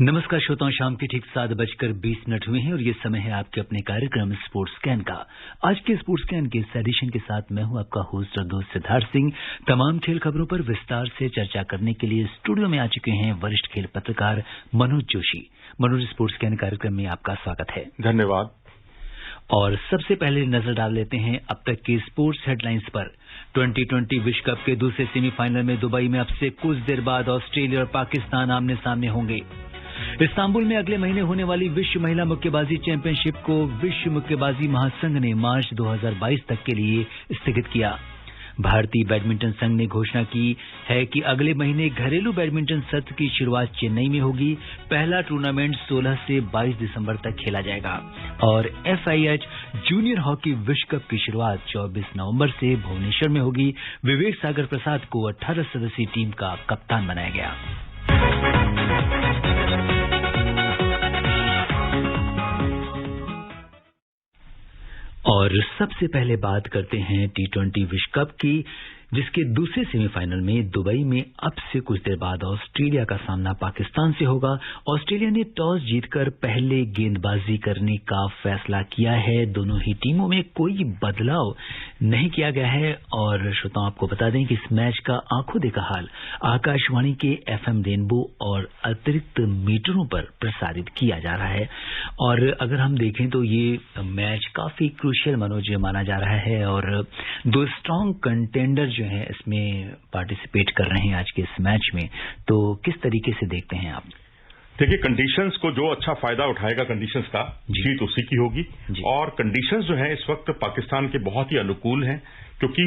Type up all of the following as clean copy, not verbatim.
नमस्कार श्रोताओं, शाम के ठीक 7:20 हुए हैं और ये समय है आपके अपने कार्यक्रम स्पोर्ट्स स्कैन का। आज के स्पोर्ट्स स्कैन के इस एडिशन के साथ मैं हूं आपका होस्ट और दोस्त सिद्धार्थ सिंह। तमाम खेल खबरों पर विस्तार से चर्चा करने के लिए स्टूडियो में आ चुके हैं वरिष्ठ खेल पत्रकार मनोज जोशी। मनोज, स्पोर्ट्स स्कैन कार्यक्रम में आपका स्वागत है। धन्यवाद। और सबसे पहले नजर डाल लेते हैं अब तक की स्पोर्ट्स हेडलाइंस पर। 2020 विश्व कप के दूसरे सेमीफाइनल में दुबई में अब से कुछ देर बाद ऑस्ट्रेलिया और पाकिस्तान आमने सामने होंगे। इस्तांबुल में अगले महीने होने वाली विश्व महिला मुक्केबाजी चैंपियनशिप को विश्व मुक्केबाजी महासंघ ने मार्च 2022 तक के लिए स्थगित किया। भारतीय बैडमिंटन संघ ने घोषणा की है कि अगले महीने घरेलू बैडमिंटन सत्र की शुरुआत चेन्नई में होगी। पहला टूर्नामेंट 16 से 22 दिसंबर तक खेला जाएगा और FIH जूनियर हॉकी विश्व कप की शुरुआत 24 नवंबर से भुवनेश्वर में होगी। विवेक सागर प्रसाद को 18 सदस्यीय टीम का कप्तान बनाया गया। और सबसे पहले बात करते हैं T20 विश्व कप की, जिसके दूसरे सेमीफाइनल में दुबई में अब से कुछ देर बाद ऑस्ट्रेलिया का सामना पाकिस्तान से होगा। ऑस्ट्रेलिया ने टॉस जीतकर पहले गेंदबाजी करने का फैसला किया है। दोनों ही टीमों में कोई बदलाव नहीं किया गया है और श्रोताओं आपको बता दें कि इस मैच का आंखों देखा हाल आकाशवाणी के FM रेनबो और अतिरिक्त मीटरों पर प्रसारित किया जा रहा है। और अगर हम देखें तो ये मैच काफी क्रूशियल मनोज माना जा रहा है और दो स्ट्रॉन्ग कंटेंडर जो हैं इसमें पार्टिसिपेट कर रहे हैं आज के इस मैच में। तो किस तरीके से देखते हैं आप? देखिए, कंडीशंस को जो अच्छा फायदा उठाएगा कंडीशंस का, जीत उसी की होगी। और कंडीशंस जो हैं इस वक्त पाकिस्तान के बहुत ही अनुकूल हैं, क्योंकि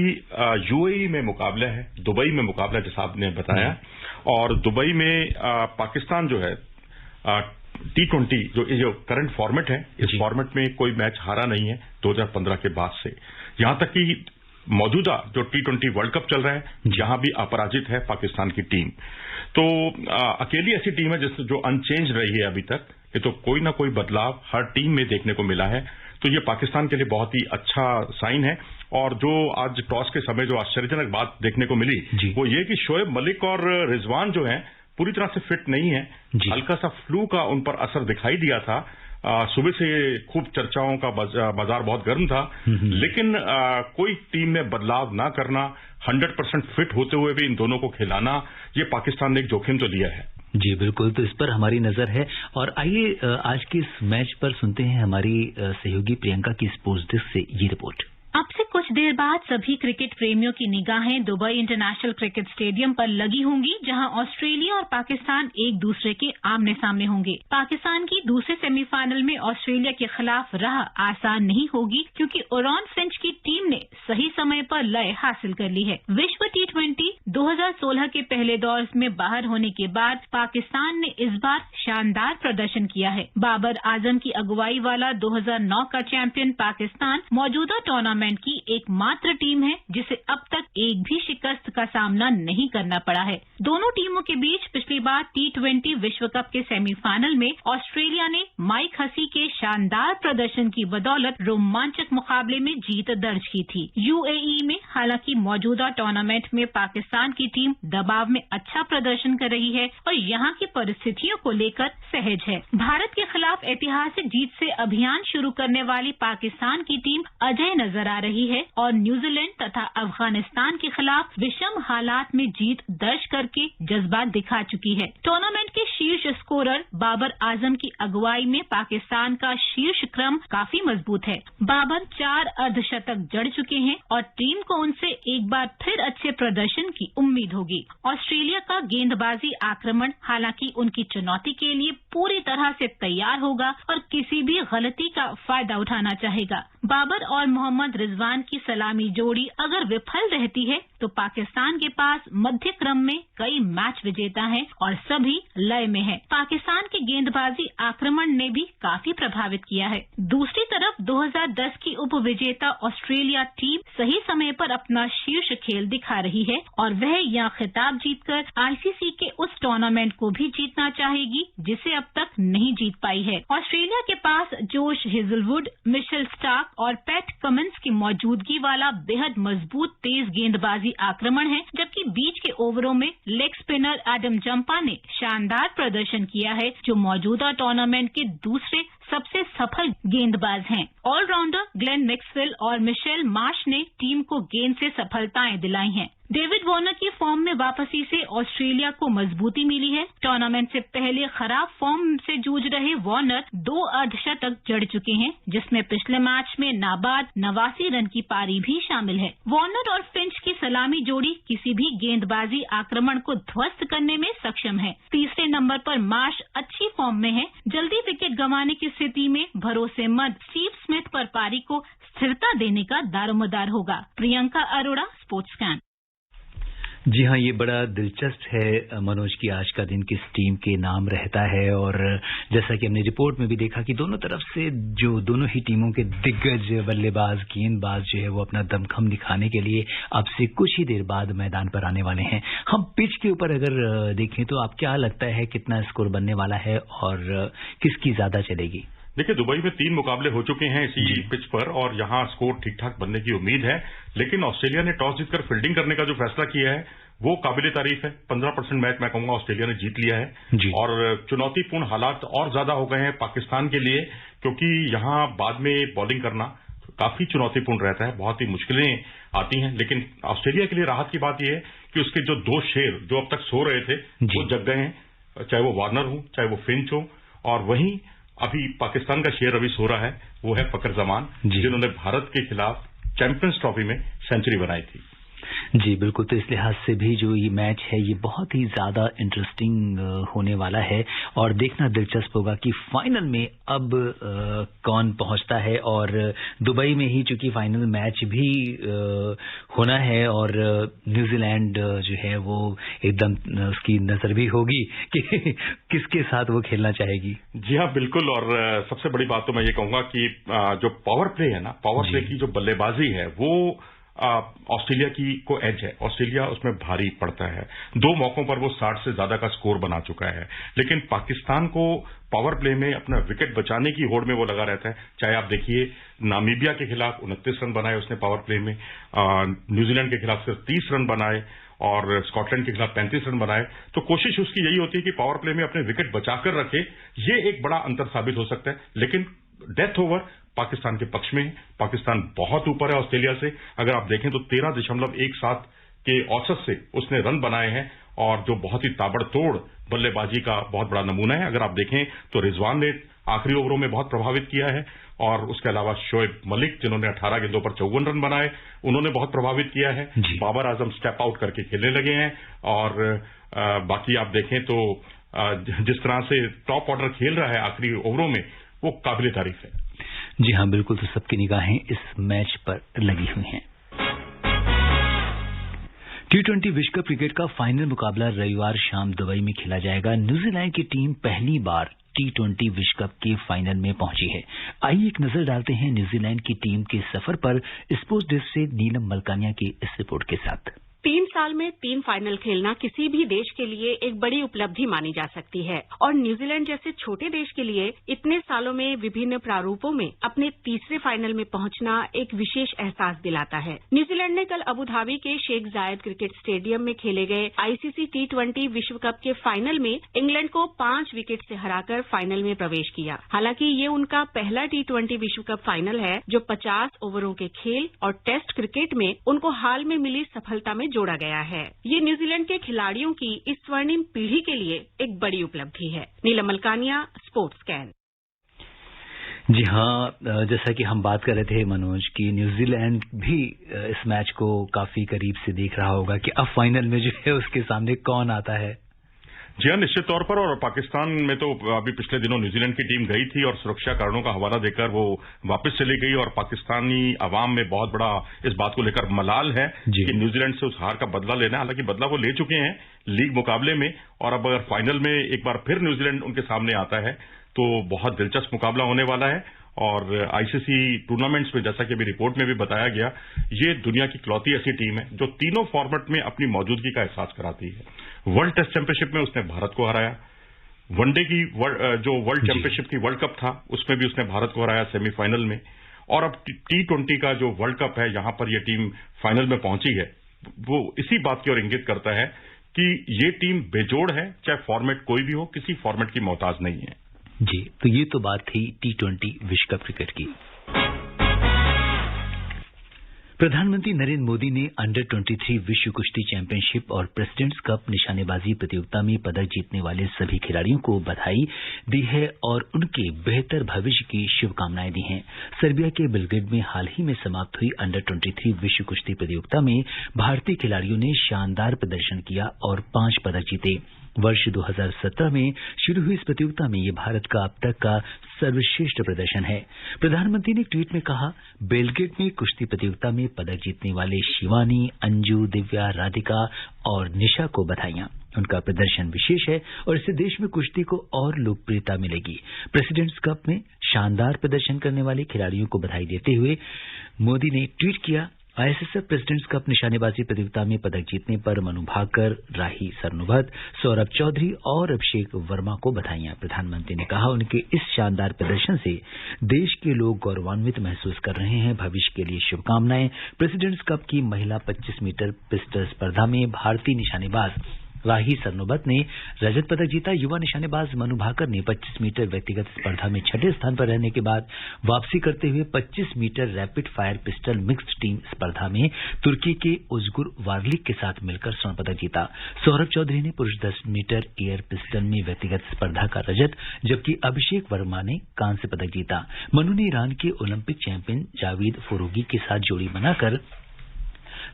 UAE में मुकाबला है, दुबई में मुकाबला जैसा आपने बताया। और दुबई में पाकिस्तान जो है T20 जो करंट फॉर्मेट है, इस फॉर्मेट में कोई मैच हारा नहीं है 2015 के बाद से। यहां तक कि मौजूदा जो T20 वर्ल्ड कप चल रहा है, जहां भी अपराजित है पाकिस्तान की टीम। तो अकेली ऐसी टीम है जो अनचेंज रही है अभी तक। ये तो कोई ना कोई बदलाव हर टीम में देखने को मिला है, तो ये पाकिस्तान के लिए बहुत ही अच्छा साइन है। और जो आज टॉस के समय जो आश्चर्यजनक बात देखने को मिली वो ये कि शोएब मलिक और रिजवान जो है पूरी तरह से फिट नहीं है। हल्का सा फ्लू का उन पर असर दिखाई दिया था। सुबह से खूब चर्चाओं का बाजार बहुत गर्म था, लेकिन कोई टीम में बदलाव ना करना, 100% फिट होते हुए भी इन दोनों को खिलाना, ये पाकिस्तान ने एक जोखिम तो लिया है। जी बिल्कुल, तो इस पर हमारी नजर है। और आइए आज के इस मैच पर सुनते हैं हमारी सहयोगी प्रियंका की स्पोर्ट्स डेस्क से ये रिपोर्ट। अब से कुछ देर बाद सभी क्रिकेट प्रेमियों की निगाहें दुबई इंटरनेशनल क्रिकेट स्टेडियम पर लगी होंगी, जहां ऑस्ट्रेलिया और पाकिस्तान एक दूसरे के आमने सामने होंगे। पाकिस्तान की दूसरे सेमीफाइनल में ऑस्ट्रेलिया के खिलाफ राह आसान नहीं होगी, क्योंकि ओरॉन फिंच की टीम ने सही समय पर लय हासिल कर ली है। विश्व T20 2016 के पहले दौर में बाहर होने के बाद पाकिस्तान ने इस बार शानदार प्रदर्शन किया है। बाबर आजम की अगुवाई वाला 2009 का चैंपियन पाकिस्तान मौजूदा टूर्नामेंट की एकमात्र टीम है जिसे अब तक एक भी शिकस्त का सामना नहीं करना पड़ा है। दोनों टीमों के बीच पिछली बार T20 विश्व कप के सेमीफाइनल में ऑस्ट्रेलिया ने माइक हसी के शानदार प्रदर्शन की बदौलत रोमांचक मुकाबले में जीत दर्ज की थी। UAE में हालांकि मौजूदा टूर्नामेंट में पाकिस्तान की टीम दबाव में अच्छा प्रदर्शन कर रही है और यहाँ की परिस्थितियों को लेकर सहज है। भारत के खिलाफ ऐतिहासिक जीत से अभियान शुरू करने वाली पाकिस्तान की टीम अजय नजर आ रही है और न्यूजीलैंड तथा अफगानिस्तान के खिलाफ विषम हालात में जीत दर्ज करके जज्बात दिखा चुकी है। टूर्नामेंट के शीर्ष स्कोरर बाबर आजम की अगुवाई में पाकिस्तान का शीर्ष क्रम काफी मजबूत है। बाबर 4 अर्धशतक जड़ चुके हैं और टीम को उनसे एक बार फिर अच्छे प्रदर्शन की उम्मीद होगी। ऑस्ट्रेलिया का गेंदबाजी आक्रमण हालांकि उनकी चुनौती के लिए पूरी तरह से तैयार होगा और किसी भी गलती का फायदा उठाना चाहेगा। बाबर और मोहम्मद रिजवान की सलामी जोड़ी अगर विफल रहती है तो पाकिस्तान के पास मध्य क्रम में कई मैच विजेता हैं और सभी लय में है। पाकिस्तान के गेंदबाजी आक्रमण ने भी काफी प्रभावित किया है। दूसरी तरफ 2010 की उपविजेता ऑस्ट्रेलिया टीम सही समय पर अपना शीर्ष खेल दिखा रही है और वह यह खिताब जीतकर आईसीसी के उस टूर्नामेंट को भी जीतना चाहेगी जिसे अब तक नहीं जीत पाई है। ऑस्ट्रेलिया के पास जोश हेजलवुड, मिशेल स्टार्क और पैट कमिंस की मौजूदगी वाला बेहद मजबूत तेज गेंदबाजी आक्रमण है, जबकि बीच के ओवरों में लेग स्पिनर एडम जंपा ने शानदार प्रदर्शन किया है, जो मौजूदा टूर्नामेंट के दूसरे सबसे सफल गेंदबाज हैं। ऑलराउंडर ग्लेन मैक्सवेल और मिशेल मार्श ने टीम को गेंद से सफलताएं दिलाई हैं। डेविड वार्नर की फॉर्म में वापसी से ऑस्ट्रेलिया को मजबूती मिली है। टूर्नामेंट से पहले खराब फॉर्म से जूझ रहे वार्नर 2 अर्धशतक जड़ चुके हैं, जिसमें पिछले मैच में नाबाद 89 रन की पारी भी शामिल है। वार्नर और फिंच की सलामी जोड़ी किसी भी गेंदबाजी आक्रमण को ध्वस्त करने में सक्षम है। तीसरे नंबर पर मार्श अच्छी फॉर्म में है। जल्दी विकेट गंवाने की स्थिति में भरोसेमंद स्टीव स्मिथ पर पारी को स्थिरता देने का दारोमदार होगा। Priyanka Arora, sports scan. जी हाँ, ये बड़ा दिलचस्प है मनोज की आज का दिन किस टीम के नाम रहता है। और जैसा कि हमने रिपोर्ट में भी देखा कि दोनों तरफ से जो दोनों ही टीमों के दिग्गज बल्लेबाज गेंदबाज जो है वो अपना दमखम दिखाने के लिए अब से कुछ ही देर बाद मैदान पर आने वाले हैं। हम पिच के ऊपर अगर देखें तो आप क्या लगता है कितना स्कोर बनने वाला है और किसकी ज्यादा चलेगी? देखिए, दुबई में 3 मुकाबले हो चुके हैं इसी पिच पर और यहां स्कोर ठीक ठाक बनने की उम्मीद है, लेकिन ऑस्ट्रेलिया ने टॉस जीतकर फील्डिंग करने का जो फैसला किया है वो काबिले तारीफ है। 15% मैच मैं कहूंगा ऑस्ट्रेलिया ने जीत लिया है और चुनौतीपूर्ण हालात और ज्यादा हो गए हैं पाकिस्तान के लिए, क्योंकि यहां बाद में बॉलिंग करना काफी चुनौतीपूर्ण रहता है, बहुत ही मुश्किलें आती हैं। लेकिन ऑस्ट्रेलिया के लिए राहत की बात यह है कि उसके जो 2 शेर जो अब तक सो रहे थे वो जग गए हैं, चाहे वो वार्नर हो चाहे वो फिंच हो। और वहीं अभी पाकिस्तान का शेर अभी सो रहा है, वो है फकर जमान, जिन्होंने भारत के खिलाफ चैंपियंस ट्रॉफी में सेंचुरी बनाई थी। जी बिल्कुल, तो इस लिहाज से भी जो ये मैच है ये बहुत ही ज्यादा इंटरेस्टिंग होने वाला है और देखना दिलचस्प होगा कि फाइनल में अब कौन पहुंचता है। और दुबई में ही चूंकि फाइनल मैच भी होना है और न्यूजीलैंड जो है वो एकदम उसकी नजर भी होगी कि किसके साथ वो खेलना चाहेगी। जी हाँ बिल्कुल, और सबसे बड़ी बात तो मैं ये कहूंगा कि जो पावर प्ले है ना, पावर प्ले की जो बल्लेबाजी है वो ऑस्ट्रेलिया की को एज है। ऑस्ट्रेलिया उसमें भारी पड़ता है। 2 मौकों पर वो 60 से ज्यादा का स्कोर बना चुका है, लेकिन पाकिस्तान को पावर प्ले में अपना विकेट बचाने की होड़ में वो लगा रहता है। चाहे आप देखिए नामीबिया के खिलाफ 29 रन बनाए उसने पावर प्ले में, न्यूजीलैंड के खिलाफ सिर्फ 30 रन बनाए और स्कॉटलैंड के खिलाफ 35 रन बनाए। तो कोशिश उसकी यही होती है कि पावर प्ले में अपने विकेट बचाकर रखे। ये एक बड़ा अंतर साबित हो सकता है, लेकिन डेथ ओवर पाकिस्तान के पक्ष में है। पाकिस्तान बहुत ऊपर है ऑस्ट्रेलिया से। अगर आप देखें तो 13.17 के औसत से उसने रन बनाए हैं और जो बहुत ही ताबड़तोड़ बल्लेबाजी का बहुत बड़ा नमूना है। अगर आप देखें तो रिजवान ने आखिरी ओवरों में बहुत प्रभावित किया है और उसके अलावा शोएब मलिक जिन्होंने 18 गेंदों पर 54 रन बनाए, उन्होंने बहुत प्रभावित किया है। बाबर आजम स्टेप आउट करके खेलने लगे हैं और बाकी आप देखें तो जिस तरह से टॉप ऑर्डर खेल रहा है आखिरी ओवरों में, वो काबिले तारीफ है। जी हाँ बिल्कुल, तो सबकी निगाहें इस मैच पर लगी हुई हैं। T20 विश्व कप क्रिकेट का फाइनल मुकाबला रविवार शाम दुबई में खेला जाएगा। न्यूजीलैंड की टीम पहली बार T20 विश्व कप के फाइनल में पहुंची है। आइए एक नजर डालते हैं न्यूजीलैंड की टीम के सफर पर स्पोर्ट्स डेस्क से नीलम मलकानिया की इस रिपोर्ट के साथ। 3 साल में 3 फाइनल खेलना किसी भी देश के लिए एक बड़ी उपलब्धि मानी जा सकती है और न्यूजीलैंड जैसे छोटे देश के लिए इतने सालों में विभिन्न प्रारूपों में अपने तीसरे फाइनल में पहुंचना एक विशेष एहसास दिलाता है। न्यूजीलैंड ने कल अबू धाबी के शेख जायद क्रिकेट स्टेडियम में खेले गए आईसीसी T20 विश्व कप के फाइनल में इंग्लैंड को 5 विकेट से हराकर फाइनल में प्रवेश किया। हालांकि ये उनका पहला T20 विश्व कप फाइनल है जो 50 ओवरों के खेल और टेस्ट क्रिकेट में उनको हाल में मिली सफलता में जोड़ा गया है। ये न्यूजीलैंड के खिलाड़ियों की इस स्वर्णिम पीढ़ी के लिए एक बड़ी उपलब्धि है। नीलम मलकानिया, स्पोर्ट्स स्कैन। जी हाँ, जैसा कि हम बात कर रहे थे मनोज की न्यूजीलैंड भी इस मैच को काफी करीब से देख रहा होगा कि अब फाइनल में जो है उसके सामने कौन आता है। जी हाँ, निश्चित तौर पर। और पाकिस्तान में तो अभी पिछले दिनों न्यूजीलैंड की टीम गई थी और सुरक्षा कारणों का हवाला देकर वो वापस चली गई और पाकिस्तानी अवाम में बहुत बड़ा इस बात को लेकर मलाल है कि न्यूजीलैंड से उस हार का बदला लेना है। हालांकि बदला वो ले चुके हैं लीग मुकाबले में और अब अगर फाइनल में एक बार फिर न्यूजीलैंड उनके सामने आता है तो बहुत दिलचस्प मुकाबला होने वाला है। और आईसीसी टूर्नामेंट्स में जैसा कि अभी रिपोर्ट में भी बताया गया, ये दुनिया की इकलौती ऐसी टीम है जो तीनों फॉर्मेट में अपनी मौजूदगी का एहसास कराती है। वर्ल्ड टेस्ट चैंपियनशिप में उसने भारत को हराया, वनडे की जो वर्ल्ड चैंपियनशिप की वर्ल्ड कप था उसमें भी उसने भारत को हराया सेमीफाइनल में, और अब T20 का जो वर्ल्ड कप है यहां पर यह टीम फाइनल में पहुंची है। वो इसी बात की ओर इंगित करता है कि ये टीम बेजोड़ है, चाहे फॉर्मेट कोई भी हो, किसी फॉर्मेट की मोहताज नहीं है। जी, तो ये तो बात थी T20 विश्व कप क्रिकेट की। प्रधानमंत्री नरेंद्र मोदी ने अंडर 23 विश्व कुश्ती चैंपियनशिप और प्रेसिडेंट्स कप निशानेबाजी प्रतियोगिता में पदक जीतने वाले सभी खिलाड़ियों को बधाई दी है और उनके बेहतर भविष्य की शुभकामनाएं दी हैं। सर्बिया के बेलग्रेड में हाल ही में समाप्त हुई अंडर 23 विश्व कुश्ती प्रतियोगिता में भारतीय खिलाड़ियों ने शानदार प्रदर्शन किया और 5 पदक जीते। वर्ष 2017 में शुरू हुई इस प्रतियोगिता में ये भारत का अब तक का सर्वश्रेष्ठ प्रदर्शन है। प्रधानमंत्री ने ट्वीट में कहा, बेलग्रेड में कुश्ती प्रतियोगिता में पदक जीतने वाले शिवानी, अंजू, दिव्या, राधिका और निशा को बधाइयां। उनका प्रदर्शन विशेष है और इससे देश में कुश्ती को और लोकप्रियता मिलेगी। प्रेसिडेंट्स कप में शानदार प्रदर्शन करने वाले खिलाड़ियों को बधाई देते हुए मोदी ने ट्वीट किया, आईएसएसएफ प्रेसिडेंट्स कप निशानेबाजी प्रतियोगिता में पदक जीतने पर मनु भाकर, राही सरनोबत, सौरभ चौधरी और अभिषेक वर्मा को बधाइयां। प्रधानमंत्री ने कहा, उनके इस शानदार प्रदर्शन से देश के लोग गौरवान्वित महसूस कर रहे हैं। भविष्य के लिए शुभकामनाएं। प्रेसिडेंट्स कप की महिला 25 मीटर पिस्टल स्पर्धा में भारतीय निशानेबाज राही सरनोबत ने रजत पदक जीता। युवा निशानेबाज मनु भाकर ने 25 मीटर व्यक्तिगत स्पर्धा में 6ठे स्थान पर रहने के बाद वापसी करते हुए 25 metre rapid fire pistol mixed team स्पर्धा में तुर्की के उजगुर वार्लिक के साथ मिलकर स्वर्ण पदक जीता। सौरभ चौधरी ने पुरुष 10 मीटर एयर पिस्टल में व्यक्तिगत स्पर्धा का रजत, जबकि अभिषेक वर्मा ने कांस्य पदक जीता। मनु ने ईरान के ओलंपिक चैंपियन जावेद फरोगी के साथ जोड़ी बनाकर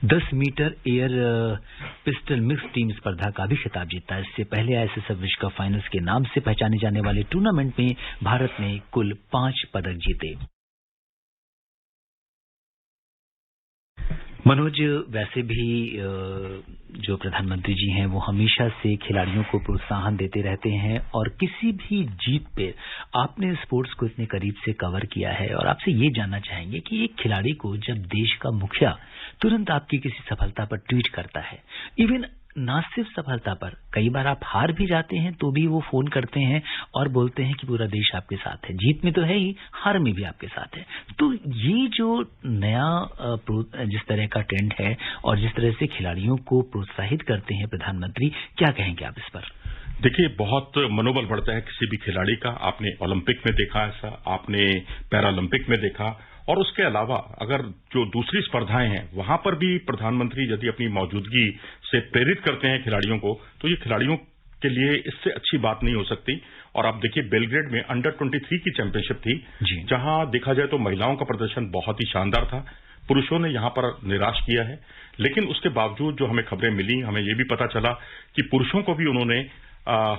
10 metre air pistol mix team स्पर्धा का भी खिताब जीता। इससे पहले आईएसएसएफ विश्व कप फाइनल्स के नाम से पहचाने जाने वाले टूर्नामेंट में भारत ने कुल 5 पदक जीते। मनोज, वैसे भी जो प्रधानमंत्री जी हैं वो हमेशा से खिलाड़ियों को प्रोत्साहन देते रहते हैं और किसी भी जीत पे आपने स्पोर्ट्स को इतने करीब से कवर किया है और आपसे ये जानना चाहेंगे कि एक खिलाड़ी को जब देश का मुखिया तुरंत आपकी किसी सफलता पर ट्वीट करता है, इवन ना सिर्फ सफलता पर, कई बार आप हार भी जाते हैं तो भी वो फोन करते हैं और बोलते हैं कि पूरा देश आपके साथ है, जीत में तो है ही, हार में भी आपके साथ है। तो ये जो नया जिस तरह का ट्रेंड है और जिस तरह से खिलाड़ियों को प्रोत्साहित करते हैं प्रधानमंत्री, क्या कहेंगे आप इस पर? देखिए, बहुत मनोबल बढ़ता है किसी भी खिलाड़ी का। आपने ओलंपिक में देखा ऐसा, आपने पैरालंपिक में देखा, और उसके अलावा अगर जो दूसरी स्पर्धाएं हैं वहां पर भी प्रधानमंत्री यदि अपनी मौजूदगी से प्रेरित करते हैं खिलाड़ियों को, तो ये खिलाड़ियों के लिए इससे अच्छी बात नहीं हो सकती। और आप देखिए, बेलग्रेड में अंडर 23 की चैंपियनशिप थी, जहां देखा जाए तो महिलाओं का प्रदर्शन बहुत ही शानदार था। पुरुषों ने यहां पर निराश किया है, लेकिन उसके बावजूद जो हमें खबरें मिली, हमें ये भी पता चला कि पुरुषों को भी उन्होंने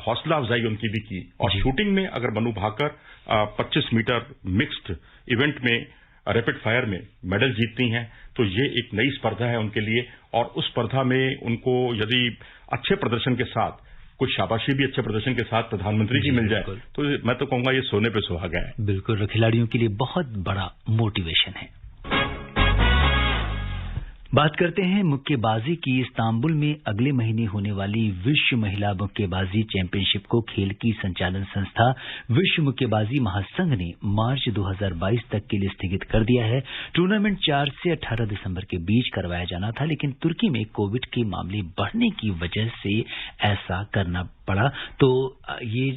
हौसला अफजाई उनकी भी की। और शूटिंग में अगर Manu Bhaker 25 metre mixed event में रैपिड फायर में मेडल जीतती हैं, तो ये एक नई स्पर्धा है उनके लिए। और उस स्पर्धा में उनको यदि अच्छे प्रदर्शन के साथ, कुछ शाबाशी भी अच्छे प्रदर्शन के साथ प्रधानमंत्री की मिल जाए, तो मैं तो कहूंगा ये सोने पे सुहागा है। बिल्कुल, खिलाड़ियों के लिए बहुत बड़ा मोटिवेशन है। बात करते हैं मुक्केबाजी की। इस्तांबुल में अगले महीने होने वाली विश्व महिला मुक्केबाजी चैंपियनशिप को खेल की संचालन संस्था विश्व मुक्केबाजी महासंघ ने मार्च 2022 तक के लिए स्थगित कर दिया है। टूर्नामेंट 4 से 18 दिसंबर के बीच करवाया जाना था, लेकिन तुर्की में कोविड के मामले बढ़ने की वजह से ऐसा करना पड़ा। तो ये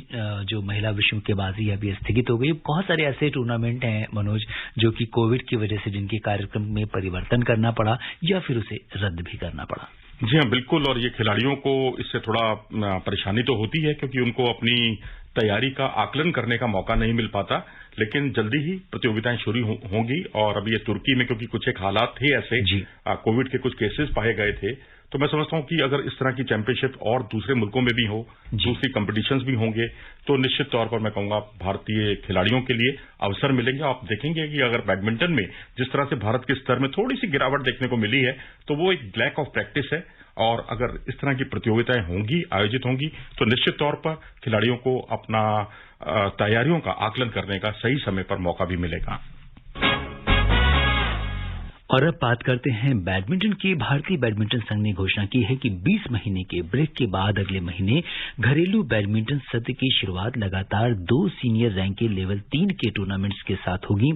जो महिला विश्व मुक्केबाजी अभी स्थगित हो गई। बहुत सारे ऐसे टूर्नामेंट हैं मनोज, जो कि कोविड की वजह से जिनके कार्यक्रम में परिवर्तन करना पड़ा या फिर उसे रद्द भी करना पड़ा। जी हाँ, बिल्कुल। और ये खिलाड़ियों को इससे थोड़ा परेशानी तो होती है, क्योंकि उनको अपनी तैयारी का आकलन करने का मौका नहीं मिल पाता। लेकिन जल्दी ही प्रतियोगिताएं शुरू होंगी। और अभी ये तुर्की में क्योंकि कुछ एक हालात थे ऐसे, कोविड के कुछ केसेस पाए गए थे, तो मैं समझता हूं कि अगर इस तरह की चैंपियनशिप और दूसरे मुल्कों में भी हो, दूसरी कॉम्पिटिशन्स भी होंगे, तो निश्चित तौर पर मैं कहूंगा भारतीय खिलाड़ियों के लिए अवसर मिलेंगे। आप देखेंगे कि अगर बैडमिंटन में जिस तरह से भारत के स्तर में थोड़ी सी गिरावट देखने को मिली है, तो वो एक लैक ऑफ प्रैक्टिस है। और अगर इस तरह की प्रतियोगिताएं होंगी, आयोजित होंगी, तो निश्चित तौर पर खिलाड़ियों को अपना तैयारियों का आकलन करने का सही समय पर मौका भी मिलेगा। और अब बात करते हैं बैडमिंटन की। भारतीय बैडमिंटन संघ ने घोषणा की है कि 20 महीने के ब्रेक के बाद अगले महीने घरेलू बैडमिंटन सत्र की शुरुआत लगातार 2 सीनियर रैंक के लेवल 3 के टूर्नामेंट्स के साथ होगी।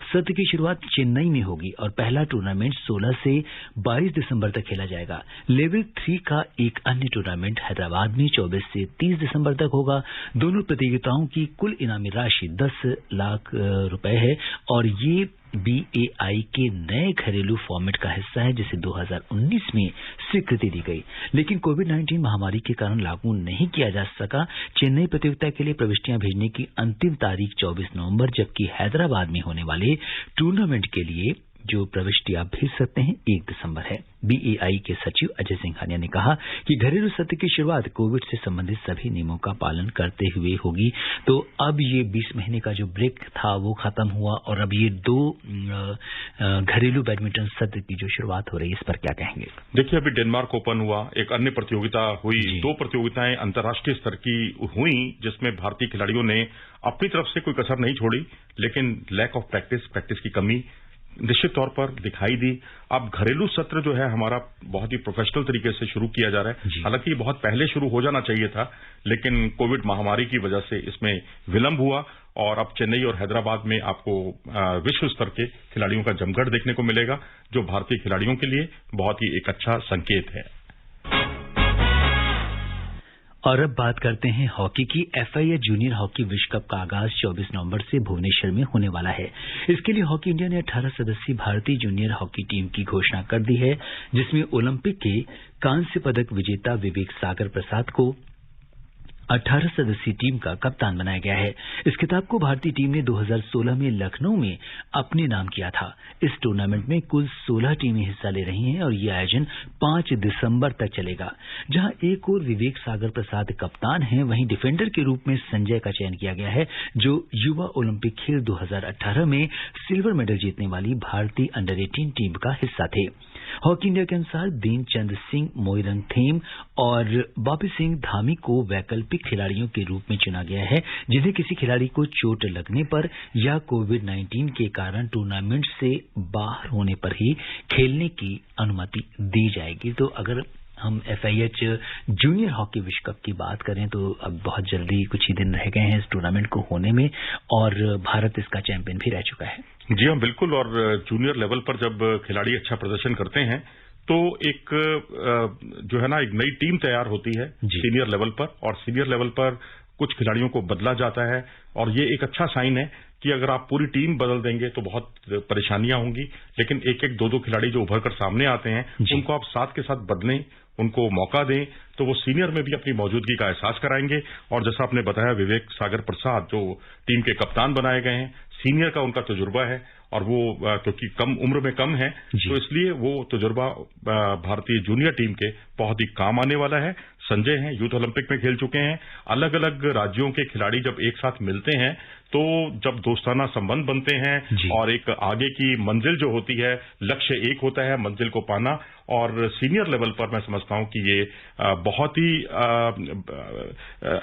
सत्र की शुरुआत चेन्नई में होगी और पहला टूर्नामेंट 16 से 22 दिसंबर तक खेला जाएगा। लेवल 3 का एक अन्य टूर्नामेंट हैदराबाद में 24 से 30 दिसंबर तक होगा। दोनों प्रतियोगिताओं की कुल इनामी राशि 10 लाख रुपए है और ये BAI के नए घरेलू फॉर्मेट का हिस्सा है जिसे 2019 में स्वीकृति दी गई, लेकिन कोविड-19 महामारी के कारण लागू नहीं किया जा सका। चेन्नई प्रतियोगिता के लिए प्रविष्टियां भेजने की अंतिम तारीख 24 नवंबर, जबकि हैदराबाद में होने वाले टूर्नामेंट के लिए जो प्रविष्टि आप भेज सकते हैं 1 दिसंबर है। BAI के सचिव अजय सिंघानिया ने कहा कि घरेलू सत्र की शुरुआत कोविड से संबंधित सभी नियमों का पालन करते हुए होगी। तो अब ये 20 महीने का जो ब्रेक था वो खत्म हुआ और अब ये 2 घरेलू बैडमिंटन सत्र की जो शुरुआत हो रही है, इस पर क्या कहेंगे? देखिए, अभी डेनमार्क ओपन हुआ, एक अन्य प्रतियोगिता हुई, 2 प्रतियोगिताएं अंतर्राष्ट्रीय स्तर की हुई जिसमें भारतीय खिलाड़ियों ने अपनी तरफ से कोई कसर नहीं छोड़ी, लेकिन लैक ऑफ प्रैक्टिस की कमी निश्चित तौर पर दिखाई दी। अब घरेलू सत्र जो है हमारा बहुत ही प्रोफेशनल तरीके से शुरू किया जा रहा है। हालांकि बहुत पहले शुरू हो जाना चाहिए था, लेकिन कोविड महामारी की वजह से इसमें विलंब हुआ और अब चेन्नई और हैदराबाद में आपको विश्व स्तर के खिलाड़ियों का जमघट देखने को मिलेगा, जो भारतीय खिलाड़ियों के लिए बहुत ही एक अच्छा संकेत है। और अब बात करते हैं हॉकी की। FIH जूनियर हॉकी विश्व कप का आगाज 24 नवंबर से भुवनेश्वर में होने वाला है। इसके लिए हॉकी इंडिया ने 18 सदस्यीय भारतीय जूनियर हॉकी टीम की घोषणा कर दी है, जिसमें ओलंपिक के कांस्य पदक विजेता विवेक सागर प्रसाद को 18 सदस्यीय टीम का कप्तान बनाया गया है। इस खिताब को भारतीय टीम ने 2016 में लखनऊ में अपने नाम किया था। इस टूर्नामेंट में कुल 16 टीमें हिस्सा ले रही हैं और ये आयोजन 5 दिसंबर तक चलेगा। जहां एक ओर विवेक सागर प्रसाद कप्तान हैं, वहीं डिफेंडर के रूप में संजय का चयन किया गया है, जो युवा ओलंपिक खेल 2018 में सिल्वर मेडल जीतने वाली भारतीय अंडर 18 टीम का हिस्सा थे। हॉकी इंडिया के अनुसार दीनचंद सिंह मोइरंग थेम और बॉबी सिंह धामी को वैकल्पिक खिलाड़ियों के रूप में चुना गया है, जिन्हें किसी खिलाड़ी को चोट लगने पर या कोविड-19 के कारण टूर्नामेंट से बाहर होने पर ही खेलने की अनुमति दी जाएगी। तो अगर हम FIH जूनियर हॉकी विश्व कप की बात करें तो अब बहुत जल्दी कुछ ही दिन रह गए हैं इस टूर्नामेंट को होने में और भारत इसका चैंपियन भी रह चुका है। जी हाँ, बिल्कुल। और जूनियर लेवल पर जब खिलाड़ी अच्छा प्रदर्शन करते हैं तो एक जो है ना एक नई टीम तैयार होती है सीनियर लेवल पर, और सीनियर लेवल पर कुछ खिलाड़ियों को बदला जाता है और ये एक अच्छा साइन है कि अगर आप पूरी टीम बदल देंगे तो बहुत परेशानियां होंगी, लेकिन एक एक दो खिलाड़ी जो उभर कर सामने आते हैं उनको आप साथ के साथ बदलें, उनको मौका दें, तो वो सीनियर में भी अपनी मौजूदगी का एहसास कराएंगे। और जैसा आपने बताया, विवेक सागर प्रसाद जो टीम के कप्तान बनाए गए हैं, सीनियर का उनका तजुर्बा है और वो क्योंकि कम उम्र में कम है तो इसलिए वो तजुर्बा भारतीय जूनियर टीम के बहुत ही काम आने वाला है। संजय हैं, यूथ ओलंपिक में खेल चुके हैं। अलग अलग राज्यों के खिलाड़ी जब एक साथ मिलते हैं तो जब दोस्ताना संबंध बनते हैं और एक आगे की मंजिल जो होती है, लक्ष्य एक होता है मंजिल को पाना, और सीनियर लेवल पर मैं समझता हूं कि ये बहुत ही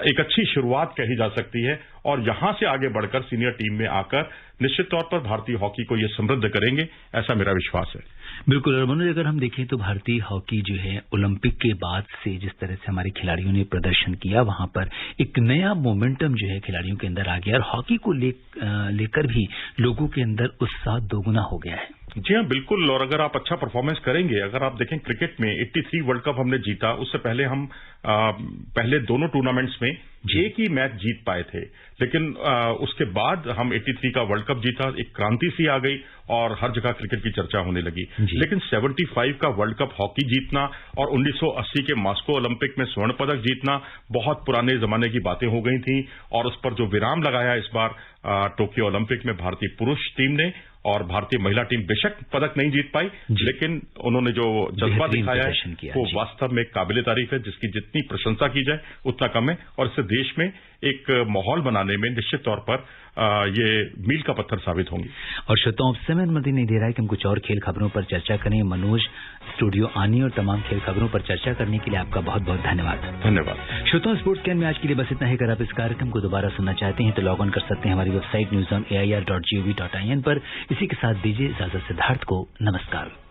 एक अच्छी शुरुआत कही जा सकती है और यहां से आगे बढ़कर सीनियर टीम में आकर निश्चित तौर पर भारतीय हॉकी को ये समृद्ध करेंगे, ऐसा मेरा विश्वास है। बिल्कुल। और मनोज, अगर हम देखें तो भारतीय हॉकी जो है ओलंपिक के बाद से जिस तरह से हमारे खिलाड़ियों ने प्रदर्शन किया, वहां पर एक नया मोमेंटम जो है खिलाड़ियों के अंदर आ गया और हॉकी को लेकर भी लोगों के अंदर उत्साह दोगुना हो गया है। जी हाँ, बिल्कुल। और अगर आप अच्छा परफॉर्मेंस करेंगे, अगर आप देखें क्रिकेट में 83 वर्ल्ड कप हमने जीता, उससे पहले हम पहले दोनों टूर्नामेंट्स में एक ही मैच जीत पाए थे, लेकिन उसके बाद हम 83 का वर्ल्ड कप जीता, एक क्रांति सी आ गई और हर जगह क्रिकेट की चर्चा होने लगी। लेकिन 75 का वर्ल्ड कप हॉकी जीतना और 1980 के मॉस्को ओलंपिक में स्वर्ण पदक जीतना बहुत पुराने जमाने की बातें हो गई थी और उस पर जो विराम लगाया इस बार टोक्यो ओलंपिक में भारतीय पुरुष टीम ने, और भारतीय महिला टीम बेशक पदक नहीं जीत पाई, लेकिन उन्होंने जो जज्बा दिखाया है वो वास्तव में काबिले तारीफ है, जिसकी जितनी प्रशंसा की जाए उतना कम है। और इससे देश में एक माहौल बनाने में निश्चित तौर पर ये मील का पत्थर साबित होंगी। और श्रोताओं, समय अनुमति नहीं दे रहा है कि हम कुछ और खेल खबरों पर चर्चा करें। मनोज स्टूडियो आने और तमाम खेल खबरों पर चर्चा करने के लिए आपका बहुत बहुत धन्यवाद। धन्यवाद। श्रोताओं, स्पोर्ट्स कैन में आज के लिए बस इतना ही। अगर आप इस कार्यक्रम को दोबारा सुनना चाहते हैं तो लॉग ऑन कर सकते हैं हमारी वेबसाइट newsonair.gov.in पर। इसी के साथ दीजिए इजाजत सिद्धार्थ को। नमस्कार।